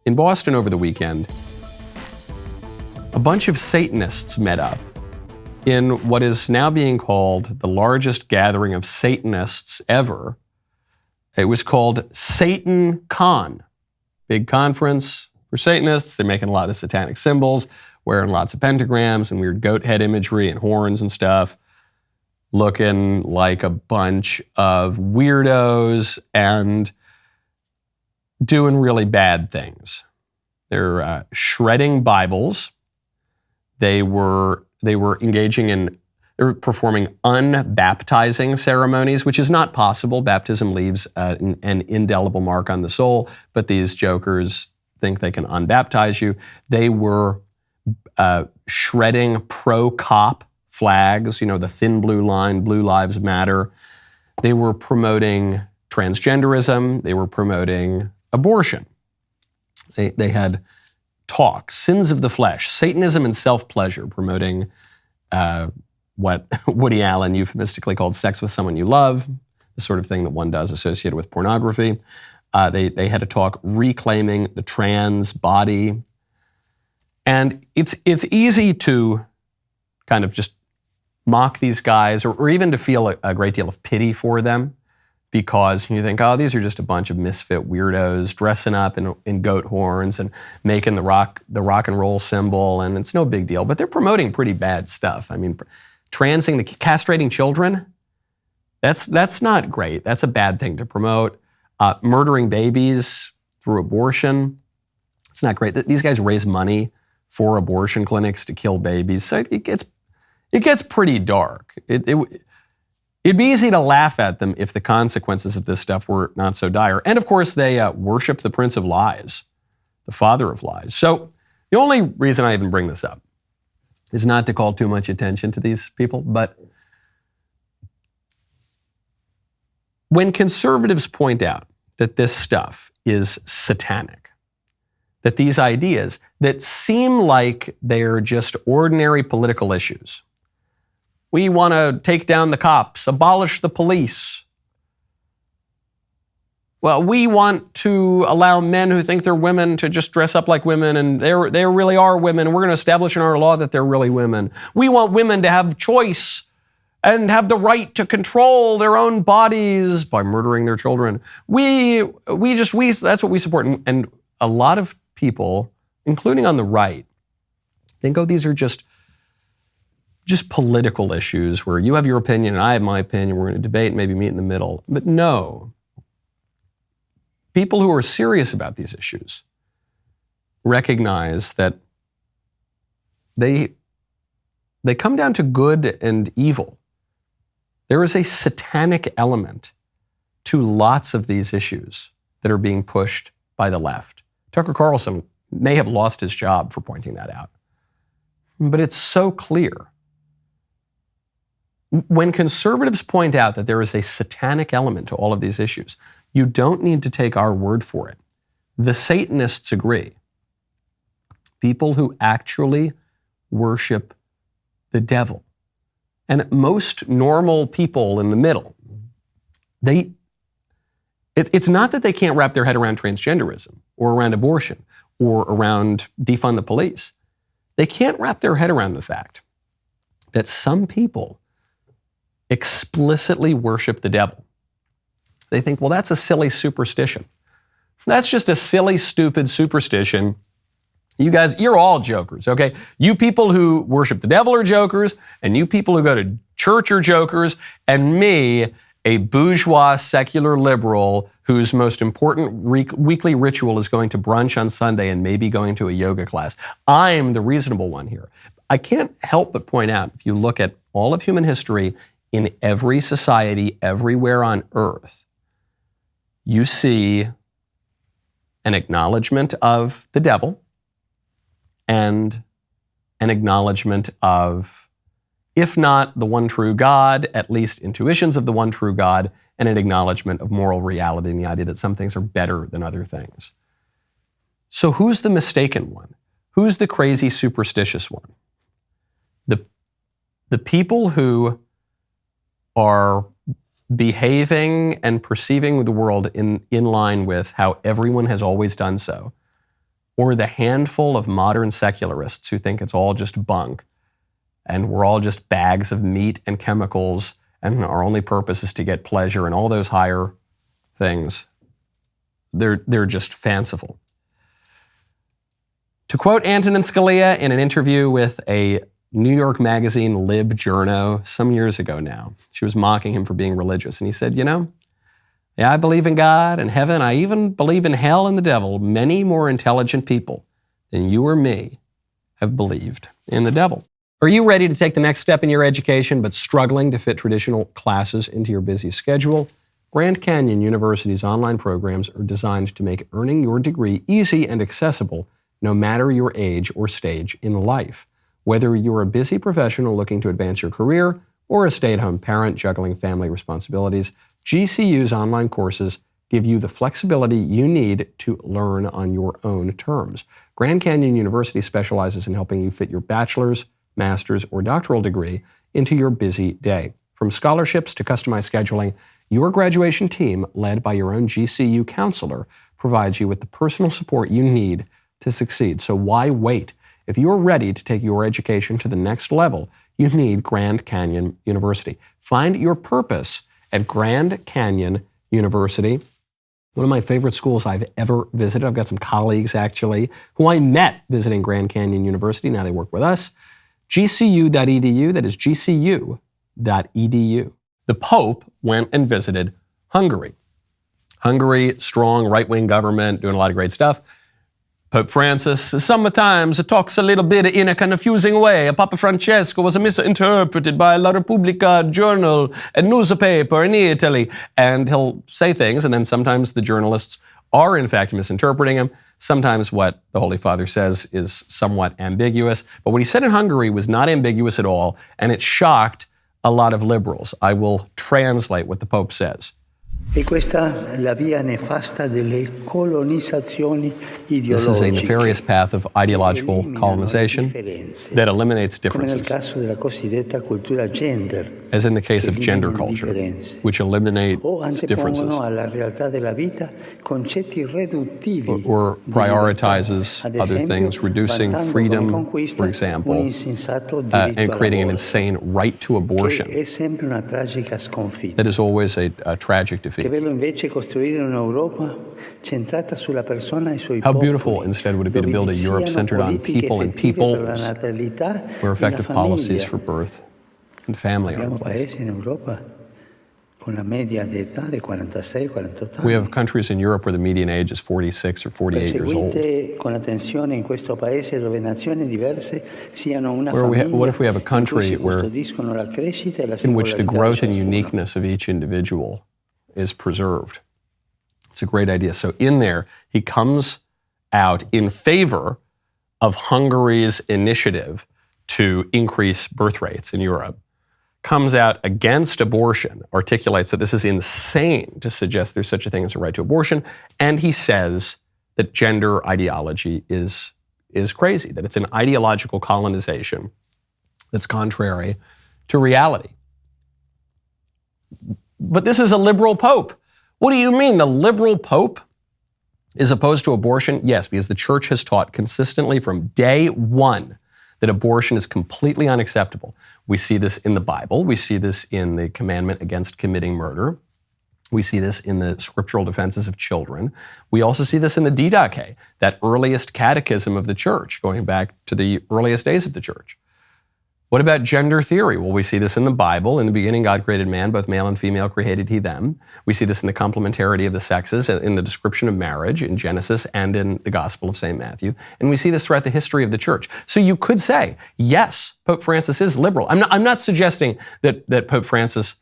In Boston over the weekend, a bunch of Satanists met up in what is now being called the largest gathering of Satanists ever. It was called SatanCon. Big conference for Satanists. They're making a lot of satanic symbols, wearing lots of pentagrams and weird goat head imagery and horns and stuff, looking like a bunch of weirdos and doing really bad things. They're shredding Bibles. They were performing unbaptizing ceremonies, which is not possible. Baptism leaves an indelible mark on the soul, but these jokers think they can unbaptize you. They were shredding pro-cop flags, the thin blue line, Blue Lives Matter. They were promoting transgenderism. They were promoting abortion. They had talks, sins of the flesh, Satanism and self-pleasure, promoting what Woody Allen euphemistically called sex with someone you love, the sort of thing that one does associated with pornography. They had a talk reclaiming the trans body. And it's easy to kind of just mock these guys or even to feel a great deal of pity for them because you think, oh, these are just a bunch of misfit weirdos dressing up in goat horns and making the rock and roll symbol, and it's no big deal. But they're promoting pretty bad stuff. I mean, castrating children, that's not great. That's a bad thing to promote. Murdering babies through abortion, it's not great. These guys raise money for abortion clinics to kill babies. So it gets pretty dark. It'd be easy to laugh at them if the consequences of this stuff were not so dire. And of course, they worship the Prince of Lies, the father of lies. So the only reason I even bring this up is not to call too much attention to these people, but when conservatives point out that this stuff is satanic, that these ideas that seem like they're just ordinary political issues, we want to take down the cops, abolish the police. Well, we want to allow men who think they're women to just dress up like women and they really are women, and we're going to establish in our law that they're really women. We want women to have choice and have the right to control their own bodies by murdering their children. That's what we support. And a lot of people, including on the right, think, oh, these are just political issues where you have your opinion and I have my opinion. We're going to debate and maybe meet in the middle. But no, people who are serious about these issues recognize that they come down to good and evil. There is a satanic element to lots of these issues that are being pushed by the left. Tucker Carlson may have lost his job for pointing that out. But it's so clear. When conservatives point out that there is a satanic element to all of these issues, you don't need to take our word for it. The Satanists agree. People who actually worship the devil. And most normal people in the middle, it's not that they can't wrap their head around transgenderism or around abortion or around defund the police. They can't wrap their head around the fact that some people explicitly worship the devil. They think, well, that's a silly superstition. That's just a silly, stupid superstition. You guys, you're all jokers, okay? You people who worship the devil are jokers, and you people who go to church are jokers, and me, a bourgeois secular liberal whose most important weekly ritual is going to brunch on Sunday and maybe going to a yoga class. I'm the reasonable one here. I can't help but point out, if you look at all of human history, in every society, everywhere on earth, you see an acknowledgement of the devil and an acknowledgement of, if not the one true God, at least intuitions of the one true God, and an acknowledgement of moral reality and the idea that some things are better than other things. So who's the mistaken one? Who's the crazy superstitious one? The people who are behaving and perceiving the world in line with how everyone has always done so, or the handful of modern secularists who think it's all just bunk and we're all just bags of meat and chemicals and our only purpose is to get pleasure and all those higher things, they're just fanciful. To quote Antonin Scalia in an interview with a New York Magazine lib journo some years ago now, she was mocking him for being religious, and he said, yeah, I believe in God and heaven. I even believe in hell and the devil. Many more intelligent people than you or me have believed in the devil. Are you ready to take the next step in your education but struggling to fit traditional classes into your busy schedule? Grand Canyon University's online programs are designed to make earning your degree easy and accessible no matter your age or stage in life. Whether you're a busy professional looking to advance your career or a stay-at-home parent juggling family responsibilities, GCU's online courses give you the flexibility you need to learn on your own terms. Grand Canyon University specializes in helping you fit your bachelor's, master's, or doctoral degree into your busy day. From scholarships to customized scheduling, your graduation team, led by your own GCU counselor, provides you with the personal support you need to succeed. So why wait? If you're ready to take your education to the next level, you need Grand Canyon University. Find your purpose at Grand Canyon University. One of my favorite schools I've ever visited. I've got some colleagues, actually, who I met visiting Grand Canyon University. Now they work with us. GCU.edu, that is GCU.edu. The Pope went and visited Hungary. Hungary, strong right-wing government, doing a lot of great stuff. Pope Francis sometimes talks a little bit in a confusing way. Papa Francesco was misinterpreted by La Repubblica journal, a newspaper in Italy. And he'll say things, and then sometimes the journalists are in fact misinterpreting him. Sometimes what the Holy Father says is somewhat ambiguous. But what he said in Hungary was not ambiguous at all, and it shocked a lot of liberals. I will translate what the Pope says. This is a nefarious path of ideological colonization that eliminates differences, as in the case of gender culture, which eliminates differences, or prioritizes other things, reducing freedom, for example, and creating an insane right to abortion. That is always a tragic defeat. How beautiful instead would it be to build a Europe centered on people and peoples, where effective policies for birth and family are in place. We have countries in Europe where the median age is 46 or 48 years old. What if we have a country in which the growth and uniqueness of each individual is preserved? It's a great idea. So in there, he comes out in favor of Hungary's initiative to increase birth rates in Europe, comes out against abortion, articulates that this is insane to suggest there's such a thing as a right to abortion, and he says that gender ideology is crazy, that it's an ideological colonization that's contrary to reality. But this is a liberal pope. What do you mean, the liberal pope is opposed to abortion? Yes, because the church has taught consistently from day one that abortion is completely unacceptable. We see this in the Bible. We see this in the commandment against committing murder. We see this in the scriptural defenses of children. We also see this in the Didache, that earliest catechism of the church, going back to the earliest days of the church. What about gender theory? Well, we see this in the Bible. In the beginning, God created man, both male and female created he them. We see this in the complementarity of the sexes, in the description of marriage in Genesis and in the Gospel of St. Matthew. And we see this throughout the history of the church. So you could say, yes, Pope Francis is liberal. I'm not suggesting that Pope Francis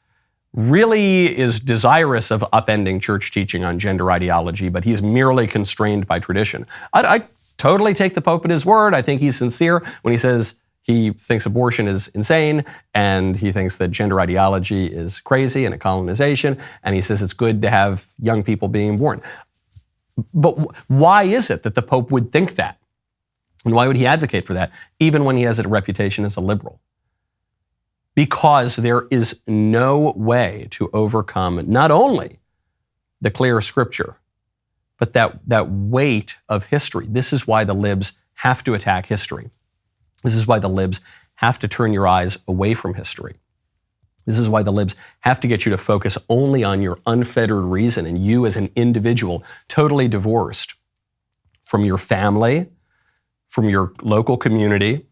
really is desirous of upending church teaching on gender ideology, but he's merely constrained by tradition. I totally take the Pope at his word. I think he's sincere when he says he thinks abortion is insane, and he thinks that gender ideology is crazy and a colonization, and he says it's good to have young people being born. But why is it that the Pope would think that? And why would he advocate for that, even when he has a reputation as a liberal? Because there is no way to overcome not only the clear scripture, but that weight of history. This is why the libs have to attack history. This is why the libs have to turn your eyes away from history. This is why the libs have to get you to focus only on your unfettered reason and you as an individual, totally divorced from your family, from your local community,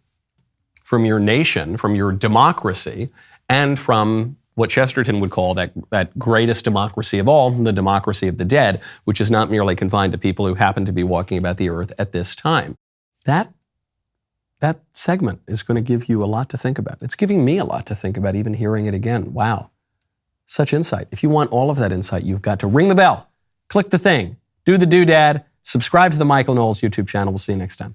from your nation, from your democracy, and from what Chesterton would call that greatest democracy of all, the democracy of the dead, which is not merely confined to people who happen to be walking about the earth at this time. That segment is going to give you a lot to think about. It's giving me a lot to think about, even hearing it again. Wow. Such insight. If you want all of that insight, you've got to ring the bell, click the thing, do the doodad, subscribe to the Michael Knowles YouTube channel. We'll see you next time.